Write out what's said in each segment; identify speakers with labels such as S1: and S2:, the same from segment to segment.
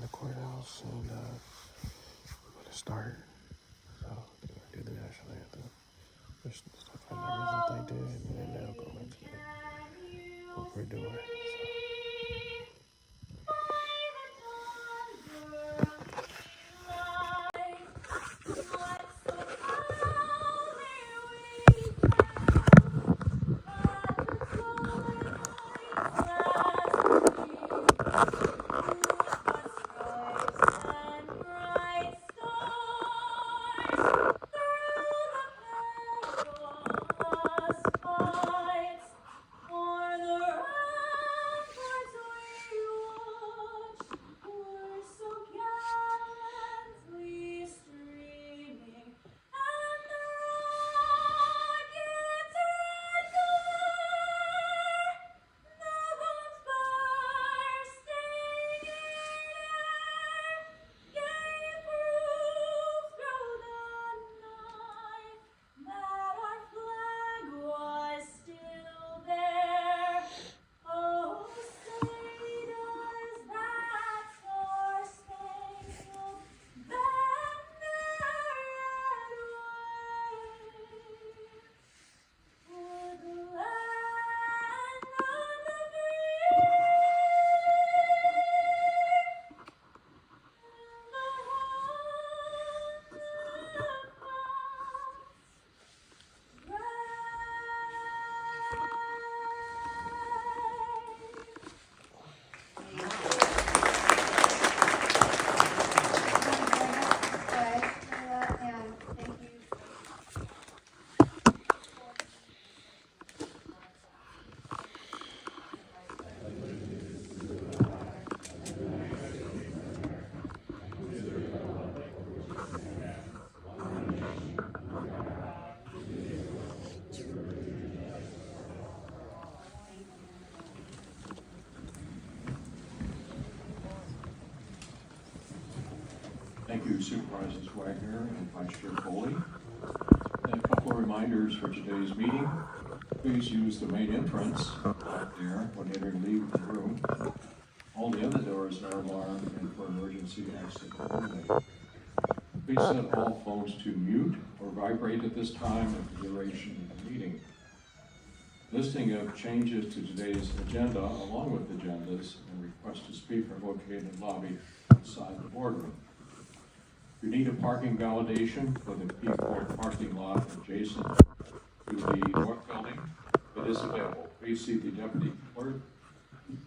S1: in the courthouse, and we're gonna start. So they're gonna do the national anthem, which stuff I never thought they did, and then they'll go into what we're doing.
S2: Thank you, Supervisors Wagner and Vice Chair Foley. And a couple of reminders for today's meeting. Please use the main entrance out there when entering and leaving the room. All the other doors are alarmed and for emergency exit only. Please set all phones to mute or vibrate at this time of the duration of the meeting. Listing of changes to today's agenda, along with agendas and requests to speak, are located in the lobby outside the boardroom. You need a parking validation for the P4 parking lot adjacent to the north building. It is available. Please see the deputy clerk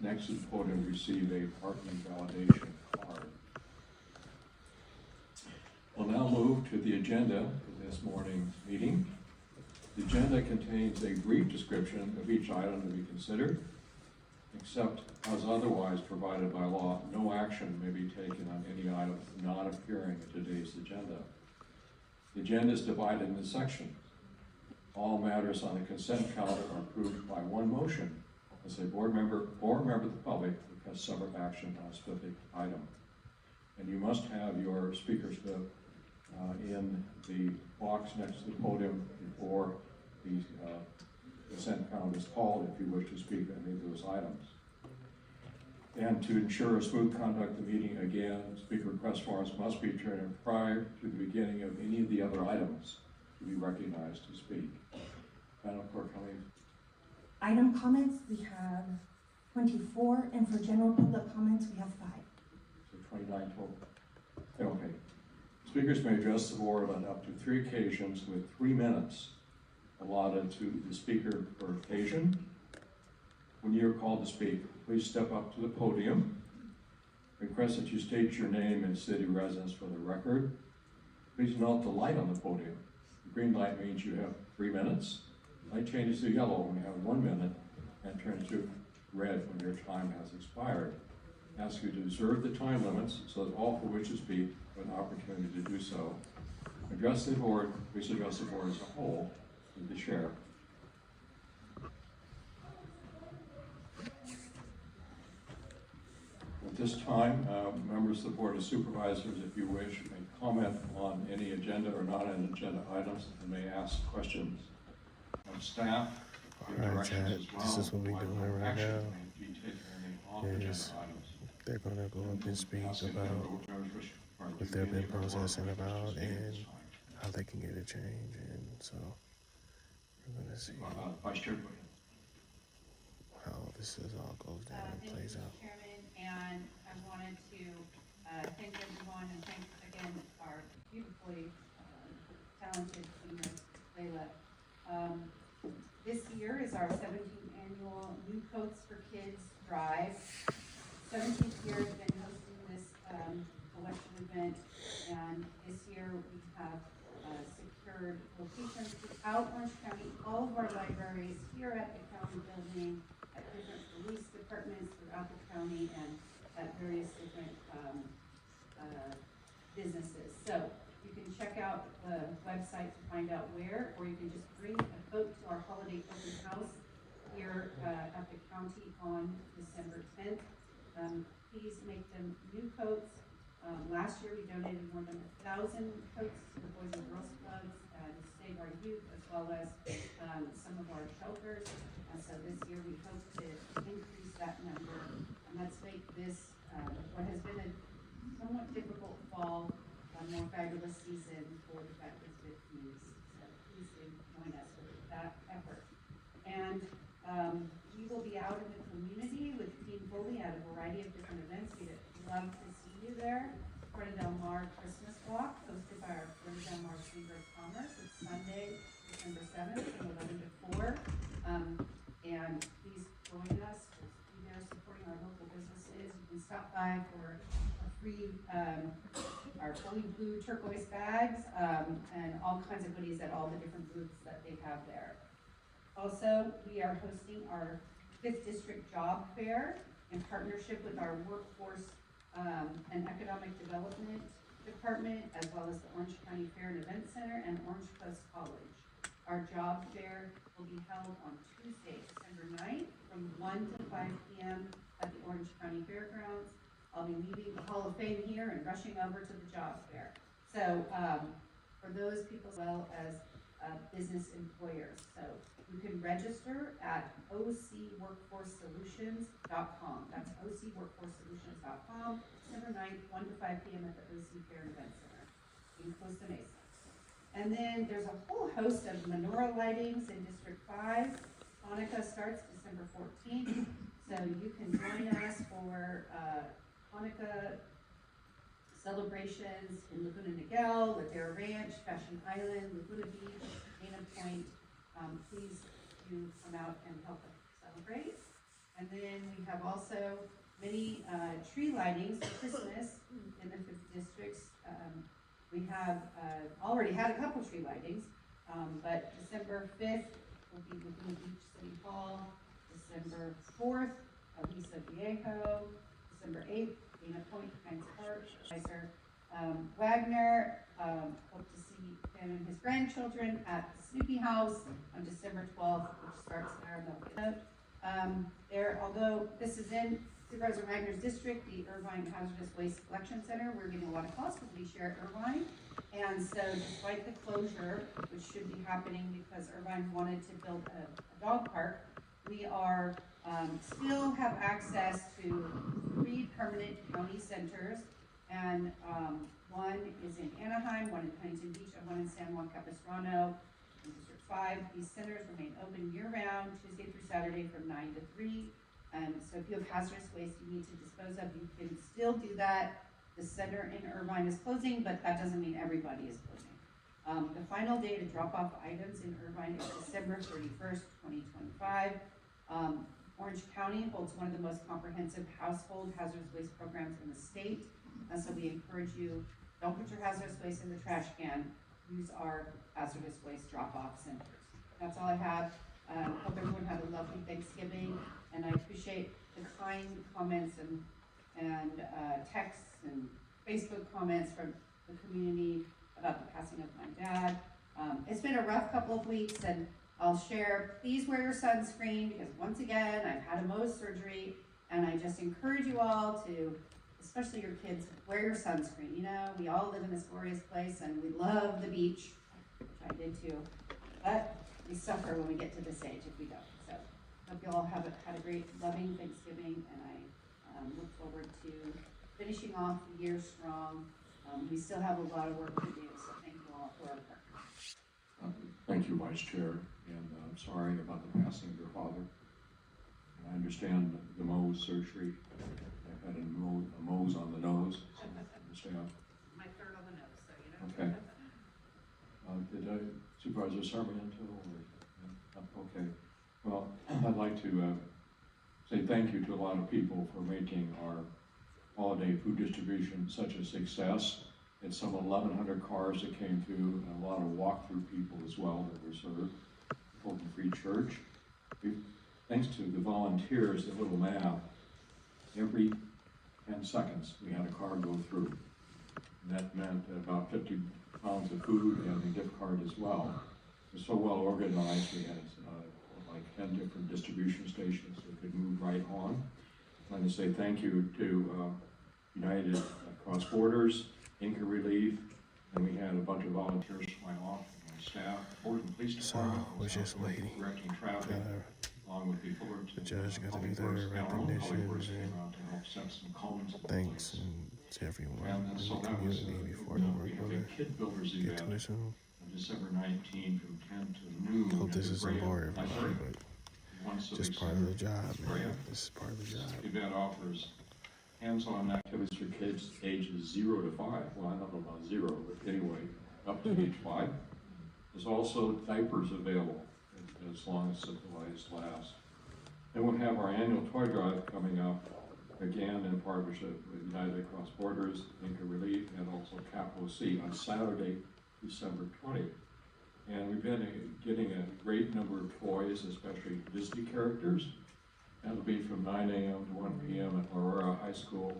S2: next to the podium to receive a parking validation card. We'll now move to the agenda for this morning's meeting. The agenda contains a brief description of each item to be considered. Except as otherwise provided by law, no action may be taken on any item not appearing in today's agenda. The agenda is divided into sections. All matters on the consent calendar are approved by one motion as a board member or a member of the public requests separate action on a specific item. And you must have your speaker slip in the box next to the podium before the consent calendar is called if you wish to speak on any of those items. And to ensure a smooth conduct of the meeting, again, speaker request forms must be turned in prior to the beginning of any of the other items to be recognized to speak. Madam Clerk, how many?
S3: Item comments, we have 24, and for general public comments, we have 5.
S2: So 29 total. Okay. Speakers may address the board on up to 3 occasions with 3 minutes allotted to the speaker per occasion. When you are called to speak, please step up to the podium. Request that you state your name and city residence for the record. Please note the light on the podium. The green light means you have 3 minutes. Light changes to yellow when you have 1 minute and turns to red when your time has expired. I ask you to observe the time limits so that all who wish to speak have an opportunity to do so. Address the board, please address the board as a whole with the chair. At this time, members of the Board of Supervisors, if you wish, may comment on any agenda or non-agenda items and may ask questions of staff.
S1: All right, Chad, this is what we're doing right now.
S2: Yes.
S1: they're gonna go up and speak about what they've been processing about and how they can get it changed. And so we're gonna see
S2: Vice Chair, go ahead.
S1: how this is all goes down and
S4: Thank you,
S1: plays
S4: Mr.
S1: out.
S4: Chairman, and I wanted to thank everyone and thank again our beautifully talented singer, Layla. This year is our 17th annual New Coats for Kids Drive. 17th year has been hosting this collection event, and this year we have secured locations throughout Orange County, all of our libraries here at the county building, at different police departments throughout the county, and at various different businesses. So you can check out the website to find out where, or you can just bring a coat to our holiday open house here at the county on December 10th. Please make them new coats. Last year we donated more than 1,000 coats to the Boys and Girls Clubs and Save Our Youth, as well as some of our shelters. And so this year we hope to increase that number, and let's make this what has been a somewhat difficult fall a more fabulous season for the veterans with communities. So please do join us with that effort. And we will be out in the community with Team Foley at a variety of different events. We'd love to see you there. Corona Del Mar Christmas Walk, hosted by our Corona Del Mar Chamber of Commerce. It's Sunday, December 7th from 11 to 4. And please join us. We'll be there supporting our local businesses. You can stop by for a free, our fully blue turquoise bags, and all kinds of goodies at all the different booths that they have there. Also, we are hosting our 5th District Job Fair in partnership with our Workforce and Economic Development Department, as well as the Orange County Fair and Event Center and Orange Coast College. Our job fair will be held on Tuesday, December 9th from 1 to 5 p.m. at the Orange County Fairgrounds. I'll be leaving the Hall of Fame here and rushing over to the job fair. So for those people as well as business employers. So you can register at ocworkforcesolutions.com. That's ocworkforcesolutions.com, December 9th, 1 to 5 p.m. at the OC Fair and Event Center in Costa Mesa. And then there's a whole host of menorah lightings in District 5. Hanukkah starts December 14th, so you can join us for Hanukkah celebrations in Laguna Niguel, Ladera Ranch, Fashion Island, Laguna Beach, Dana Point. Please do come out and help us celebrate. And then we have also many tree lightings for Christmas in the 5th districts. We have already had a couple tree lightings, but December 5th will be Laguna Beach City Hall, December 4th, Aliso Viejo, December 8th, Dana Point, Hines Park, Kaiser Wagner. Hope to see him and his grandchildren at the Snoopy House on December 12th, which starts there in the note. Although this is in Supervisor Wagner's district, the Irvine Hazardous Waste Collection Center, we're getting a lot of calls because we share Irvine. And so despite the closure, which should be happening because Irvine wanted to build a dog park, we are still have access to 3 permanent county centers, and one is in Anaheim, one in Huntington Beach, and one in San Juan Capistrano in District 5. These centers remain open year-round, Tuesday through Saturday from 9 to 3. So if you have hazardous waste you need to dispose of, you can still do that. The center in Irvine is closing, but that doesn't mean everybody is closing. The final day to drop off items in Irvine is December 31st, 2025. Orange County holds one of the most comprehensive household hazardous waste programs in the state. And so we encourage you, don't put your hazardous waste in the trash can, use our hazardous waste drop-off centers. That's all I have. Hope everyone had a lovely Thanksgiving, and I appreciate the kind comments and texts and Facebook comments from the community about the passing of my dad. It's been a rough couple of weeks, and I'll share, please wear your sunscreen, because once again, I've had a Mohs surgery, and I just encourage you all to, especially your kids, wear your sunscreen. You know, we all live in this glorious place, and we love the beach, which I did too, but we suffer when we get to this age if we don't. So, hope you all had a great, loving Thanksgiving, and I look forward to finishing off the year strong. We still have a lot of work to do, so thank you all for our partnership.
S2: Thank you, Vice Chair, and I'm sorry about the passing of your father. And I understand the Mohs surgery. I've had a Mohs on the nose, so I understand.
S4: My third on the nose, so you know.
S2: Okay. Did Supervisor Sarmiento? Okay. Well, I'd like to say thank you to a lot of people for making our holiday food distribution such a success. It's some 1,100 cars that came through, and a lot of walk-through people as well that were served. Fulton Free Church. Thanks to the volunteers, the little math, every 10 seconds we had a car go through. And that meant about 50 pounds of food and a gift card as well. It was so well organized, we had like 10 different distribution stations that could move right on. I want to say thank you to United Cross Borders, Inca Relief, and we had a bunch of volunteers from my office and my staff. Fulton Police Department
S1: we're just waiting.
S2: directing traffic, along with the Fullerton.
S1: The judge got to do
S2: Public
S1: their
S2: Works,
S1: recognition
S2: Works came
S1: and
S2: out to help set some cones.
S1: thanks and to everyone
S2: And
S1: in
S2: so
S1: the
S2: that was,
S1: community before
S2: we
S1: the
S2: have
S1: work
S2: a
S1: order.
S2: Kid Builders
S1: Get
S2: event
S1: to it soon.
S2: on December 19th from 10 to noon.
S1: Hope this
S2: at the
S1: isn't
S2: Brea
S1: boring,
S2: Library.
S1: but
S2: One civic
S1: just part of
S2: center.
S1: the job,
S2: Brea.
S1: man. This is part of the job.
S2: The event offers hands-on activities for kids ages 0 to 5. Well, I don't know about 0, but anyway, up to age 5. There's also diapers available as long as supplies last. Then we'll have our annual toy drive coming up, again in partnership with United Cross Borders, Inca Relief, and also Capital C on Saturday, December 20th. And we've been getting a great number of toys, especially Disney characters. That'll be from 9 a.m. to 1 p.m. at Aurora High School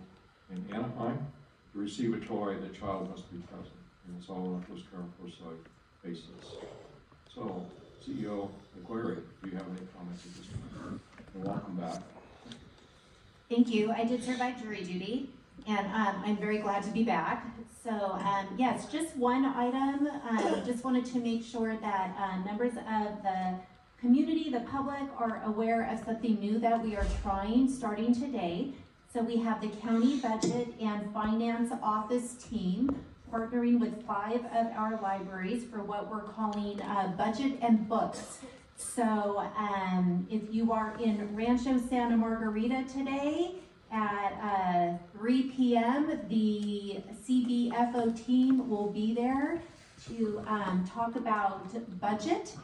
S2: in Anaheim. To receive a toy, the child must be present. And it's all on a first-come, first-served basis. So, CEO McQuarrie, do you have any comments at this time? And welcome back.
S5: Thank you. I did serve by jury duty, and I'm very glad to be back. So, yes, just one item. Just wanted to make sure that members of the community, the public, are aware of something new that we are trying starting today. So we have the county budget and finance office team partnering with 5 of our libraries for what we're calling budget and books. So if you are in Rancho Santa Margarita today at 3 p.m., the CBFO team will be there to talk about budget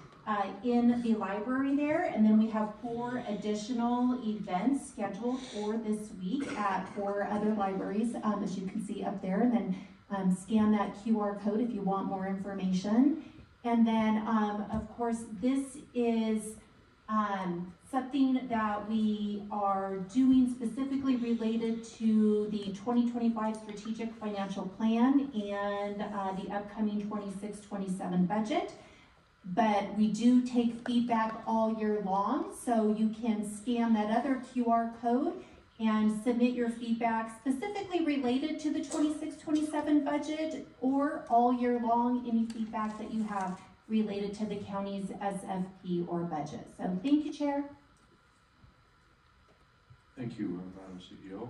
S5: in the library there. And then we have 4 additional events scheduled for this week at 4 other libraries, as you can see up there. And then scan that QR code if you want more information. And then, of course, this is something that we are doing specifically related to the 2025 Strategic Financial Plan and the upcoming 26-27 budget. But we do take feedback all year long, so you can scan that other QR code and submit your feedback specifically related to the 26-27 budget, or all year long, any feedback that you have related to the county's SFP or budget. So thank you, Chair.
S2: Thank you, Madam CEO.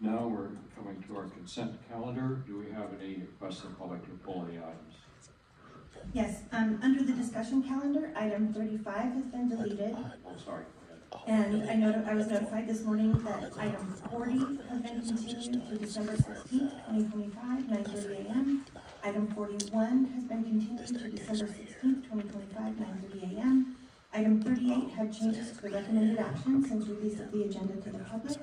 S2: Now we're coming to our consent calendar. Do we have any requests of the public to pull any items?
S3: Yes, under the discussion calendar, item 35 has been deleted.
S2: Oh, sorry.
S3: And I was notified this morning that item 40 has been continued to December 16th, 2025, 9:30 a.m. Item 41 has been continued to December 16th, 2025, 9:30 a.m. Item 38 had changes to the recommended action since release of the agenda to the public.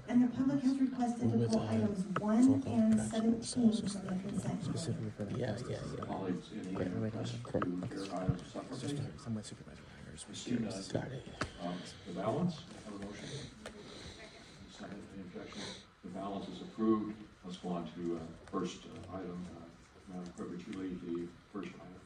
S3: And the public has requested to pull items 1 and 17 from the consent.
S1: Specifically for that. Yeah.
S2: Colleagues, any requests to hear items separately?
S1: Somewhat supervisor.
S2: I see none. The balance, I have a motion. Second, any objections? The balance is approved. Let's go on to first item. Madam Clerk, would you lead the first item?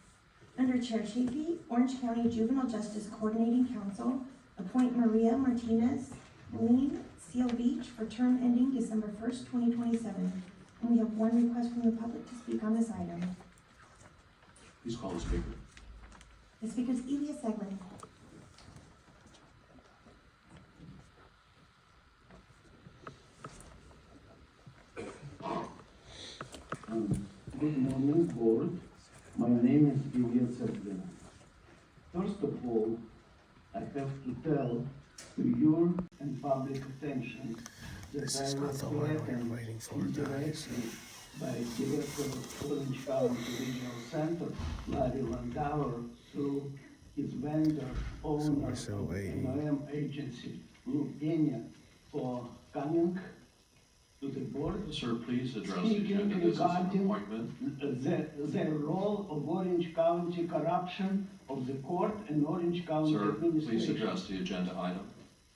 S3: Under Chair Chafee, Orange County Juvenile Justice Coordinating Council, appoint Maria Martinez Lean, Seal Beach, for term ending December 1st, 2027. And we have one request from the public to speak on this item.
S2: Please call the speaker.
S3: The speaker is Elia Segman.
S6: Good morning, board. My name is Ilya Sergin. First of all, I have to tell to your and public attention that
S1: This
S6: I
S1: is not
S6: was
S1: the one we're
S6: threatened
S1: waiting for, guys.
S6: indirectly by Director of Orange County Regional Center, Larry Landauer, through his vendor, owner
S1: we're
S6: of
S1: still
S6: the
S1: waiting.
S6: NOM agency, Lou Pena, for coming to the board.
S2: Sir, please address the
S6: Speaking
S2: agenda. This is an
S6: regarding
S2: appointment.
S6: the role of Orange County corruption of the court and Orange County
S2: Sir,
S6: administration.
S2: please address the agenda item.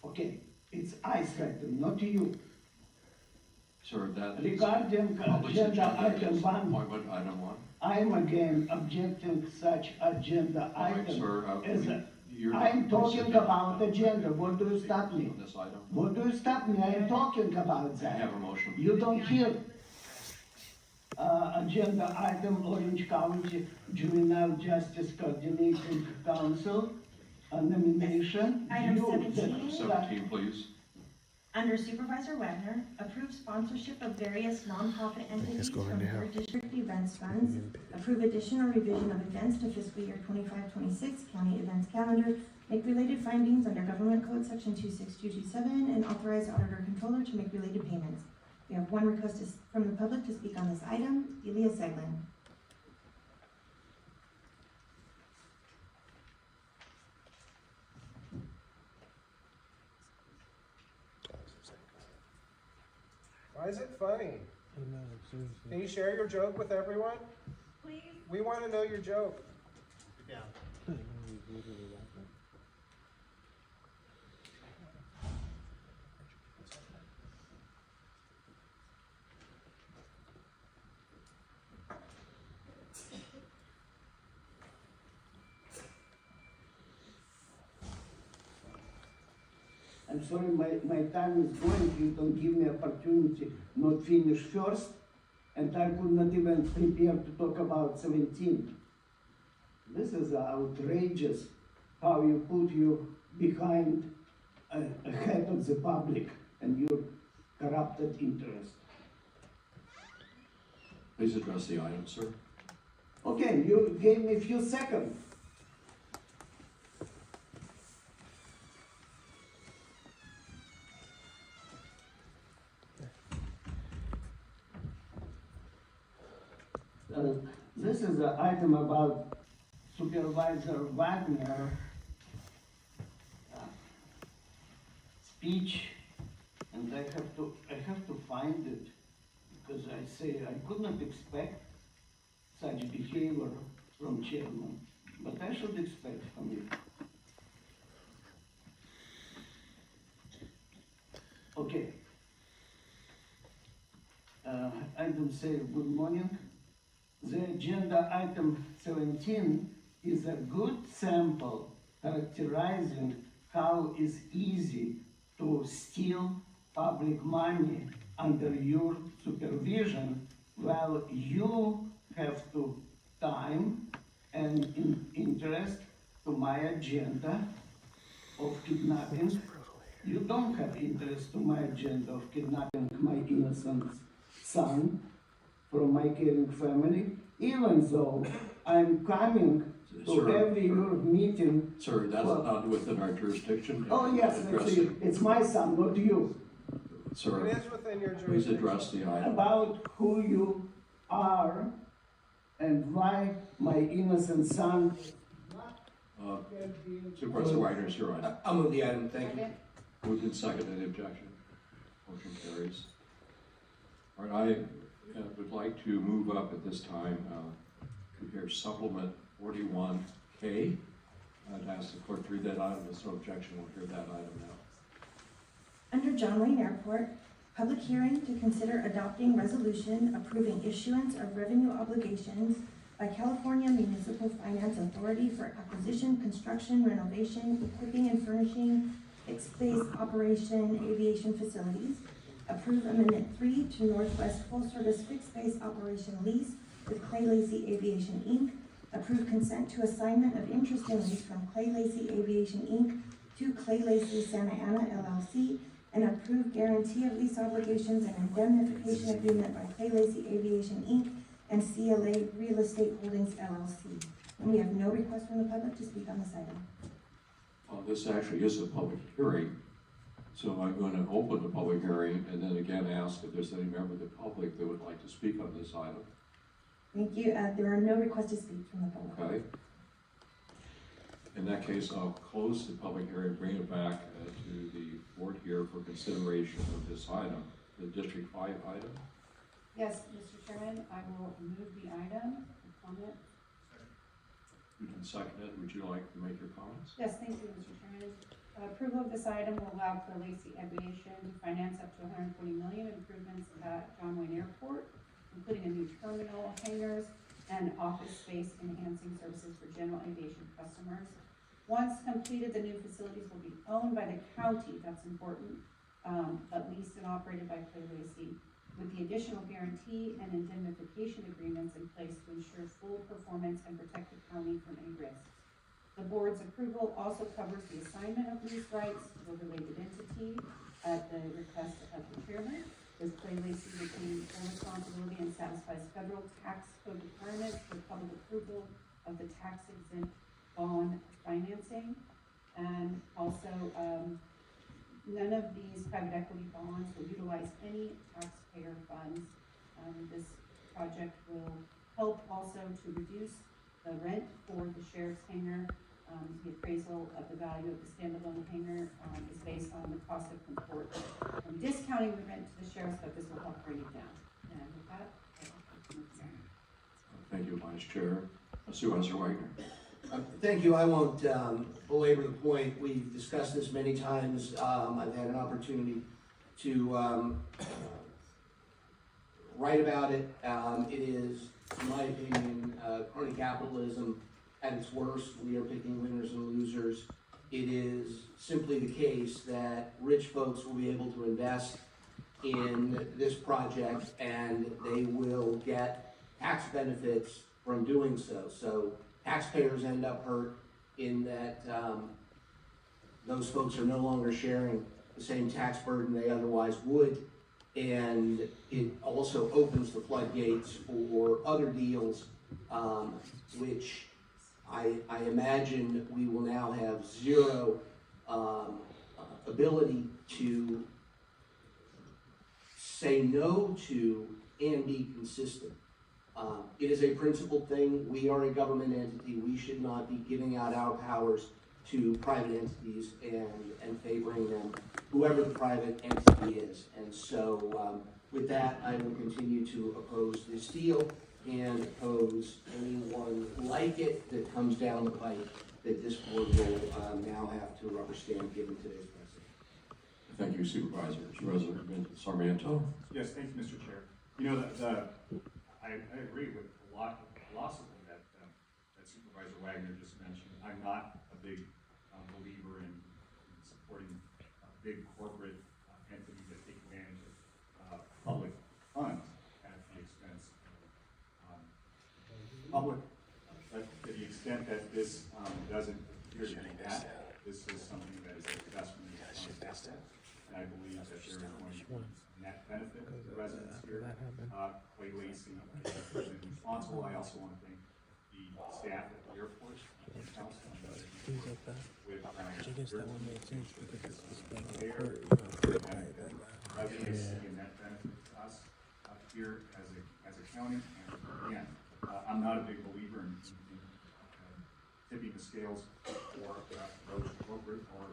S6: Okay, it's I threaten, not you.
S2: Sir, that is
S6: Regarding
S2: published
S6: agenda item
S2: is
S6: one,
S2: appointment item one.
S6: I am again objecting such agenda
S2: All right,
S6: item.
S2: sir,
S6: as
S2: we-
S6: a-
S2: you're
S6: I'm
S2: not-
S6: talking about agenda, what do you stop me?
S2: On this item,
S6: What do you stop me? I am talking about
S2: I
S6: that.
S2: have a motion.
S6: You don't hear. Agenda item, Orange County Juvenile Justice Coordinating Council, nomination.
S3: Item
S6: You-
S3: 17.
S2: 17, please.
S3: Under Supervisor Wagner, approve sponsorship of various nonprofit entities
S1: going
S3: from
S1: to hell.
S3: third district events funds. Approve addition or revision of events to fiscal year 25-26 county events calendar. Make related findings under Government Code Section 26227 and authorize auditor controller to make related payments. We have one request from the public to speak on this item. Ilya Seglin.
S7: Why is it funny? Can you share your joke with everyone? Please. We want to know your joke. Yeah.
S6: I'm sorry, my time is going, you don't give me opportunity not finish first, and I could not even prepare to talk about 17. This is outrageous, how you put you behind a head of the public and your corrupted interest.
S2: Please address the item, sir.
S6: Okay, you gave me a few seconds. This is an item about Supervisor Wagner speech, and I have to find it, because I say I could not expect such behavior from chairman, but I should expect from you. Okay. Item say good morning. The agenda item 17 is a good sample characterizing how it's easy to steal public money under your supervision while you have to time and interest to my agenda of kidnapping. You don't have interest to my agenda of kidnapping my innocent son from my caring family, even though I'm coming to
S2: Sir,
S6: every your meeting.
S2: Sir, that's
S6: Well-
S2: not within our jurisdiction.
S6: Oh, yes,
S2: Address
S6: it's,
S2: it.
S6: it's my son, not you.
S2: Sir,
S7: It is within your
S2: please
S7: jurisdiction.
S2: address the item.
S6: About who you are and why my innocent son.
S2: Supervisor Wagner, is your item.
S8: I'll move the item, thank you.
S4: Second.
S2: Moved and seconded, objection. Motion carries. All right, I would like to move up at this time to hear supplement 41K. I'd ask the clerk to read that item, if no objection, we'll hear that item now.
S3: Under John Wayne Airport, public hearing to consider adopting resolution approving issuance of revenue obligations by California Municipal Finance Authority for acquisition, construction, renovation, equipping and furnishing fixed base operation aviation facilities. Approve Amendment 3 to Northwest Full Service Fixed Base Operation Lease with Clay Lacy Aviation, Inc. Approve consent to assignment of interest in lease from Clay Lacy Aviation, Inc. to Clay Lacy Santa Ana LLC, and approve guarantee of lease obligations and indemnification agreement by Clay Lacy Aviation, Inc. and CLA Real Estate Holdings LLC. And we have no request from the public to speak on this item.
S2: This actually is a public hearing, so I'm going to open the public hearing and then again ask if there's any member of the public that would like to speak on this item.
S3: Thank you. There are no requests to speak from the public.
S2: Okay. In that case, I'll close the public hearing, bring it back to the board here for consideration of this item, the District 5 item.
S4: Yes, Mr. Chairman, I will move the item for comment.
S2: You can second it. Would you like to make your comments?
S4: Yes, thank you, Mr. Chairman. Approval of this item will allow for Lacey Aviation to finance up to $140 million improvements at John Wayne Airport, including a new terminal, hangars, and office space enhancing services for general aviation customers. Once completed, the new facilities will be owned by the county, that's important, but leased and operated by Clay Lacey, with the additional guarantee and indemnification agreements in place to ensure full performance and protect the county from any risks. The board's approval also covers the assignment of lease rights to a related entity at the request of the chairman, with Clay Lacey retaining full responsibility and satisfies federal tax code requirements for public approval of the tax-exempt bond financing. And also, none of these private equity bonds will utilize any taxpayer funds. This project will help also to reduce the rent for the sheriff's hangar. The appraisal of the value of the standalone hangar is based on the cost of comport. Discounting the rent to the sheriff's, but this will help bring it down. And with that,
S2: Thank you, Vice Chair. Supervisor Wagner.
S8: Thank you. I won't belabor the point. We've discussed this many times. I've had an opportunity to write about it. It is, in my opinion, crony capitalism at its worst. We are picking winners and losers. It is simply the case that rich folks will be able to invest in this project and they will get tax benefits from doing so. So taxpayers end up hurt in that those folks are no longer sharing the same tax burden they otherwise would. And it also opens the floodgates for other deals, which I imagine we will now have zero ability to say no to and be consistent. It is a principled thing. We are a government entity. We should not be giving out our powers to private entities and favoring them, whoever the private entity is. And so with that, I will continue to oppose this deal and oppose anyone like it that comes down the pipe that this board will now have to rubber stamp given today's precedent.
S2: Thank you, Supervisor. President Sarmiento.
S9: Yes, thank you, Mr. Chair. You know, I agree with a lot of the philosophy that Supervisor Wagner just mentioned. I'm not a big believer in supporting big corporate entities that take advantage of public funds at the expense of public. But to the extent that this doesn't appear to be that, this is something that is an investment in the and I believe that there is going to be net benefit to the residents here. Clay Lacey is responsible. I also want to thank the staff at the airport, council, and others with residents and net benefit to us here as a county. And again, I'm not a big believer in tipping the scales for those corporate or